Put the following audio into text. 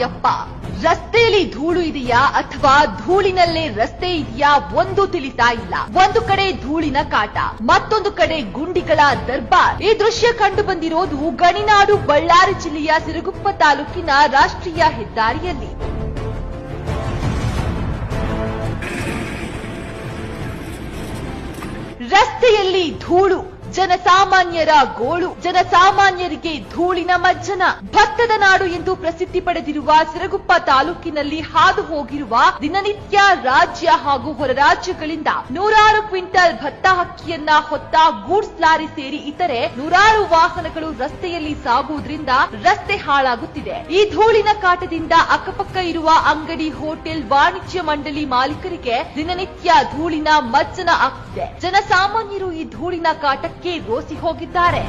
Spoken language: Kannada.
ಯಪ್ಪ, ರಸ್ತೆಯಲ್ಲಿ ಧೂಳು ಇದೆಯಾ ಅಥವಾ ಧೂಳಿನಲ್ಲೇ ರಸ್ತೆ ಇದೆಯಾ ಒಂದು ತಿಳಿತಾ ಇಲ್ಲ. ಒಂದು ಕಡೆ ಧೂಳಿನ ಕಾಟ, ಮತ್ತೊಂದು ಕಡೆ ಗುಂಡಿಗಳ ದರ್ಬಾರ್. ಈ ದೃಶ್ಯ ಕಂಡು ಬಂದಿರೋದು ಗಣಿನಾಡು ಬಳ್ಳಾರಿ ಜಿಲ್ಲೆಯ ಸಿರುಗುಪ್ಪ ತಾಲೂಕಿನ ರಾಷ್ಟ್ರೀಯ ಹೆದ್ದಾರಿಯಲ್ಲಿ. ರಸ್ತೆಯಲ್ಲಿ ಧೂಳು, ಜನಸಾಮಾನ್ಯರ ಗೋಳು, ಜನಸಾಮಾನ್ಯರಿಗೆ ಧೂಳಿನ ಮಜ್ಜನ. ಭತ್ತದ ನಾಡು ಎಂದು ಪ್ರಸಿದ್ಧಿ ಪಡೆದಿರುವ ಸಿರುಗುಪ್ಪ ತಾಲೂಕಿನಲ್ಲಿ ಹಾದು ಹೋಗಿರುವ ದಿನನಿತ್ಯ ರಾಜ್ಯ ಹಾಗೂ ಹೊರ ರಾಜ್ಯಗಳಿಂದ ನೂರಾರು ಕ್ವಿಂಟಲ್ ಭತ್ತ ಅಕ್ಕಿಯನ್ನ ಹೊತ್ತ ಗೂಡ್ಸ್ ಲಾರಿ ಸೇರಿ ಇತರೆ ನೂರಾರು ವಾಹನಗಳು ರಸ್ತೆಯಲ್ಲಿ ಸಾಗುವುದರಿಂದ ರಸ್ತೆ ಹಾಳಾಗುತ್ತಿದೆ. ಈ ಧೂಳಿನ ಕಾಟದಿಂದ ಅಕ್ಕಪಕ್ಕ ಇರುವ ಅಂಗಡಿ, ಹೋಟೆಲ್, ವಾಣಿಜ್ಯ ಮಂಡಳಿ ಮಾಲೀಕರಿಗೆ ದಿನನಿತ್ಯ ಧೂಳಿನ ಮಜ್ಜನ ಆಗ್ತಿದೆ. ಜನಸಾಮಾನ್ಯರು ಈ ಧೂಳಿನ ಕಾಟಕ್ಕೆ ರೋಸಿ ಹೋಗಿದ್ದಾರೆ.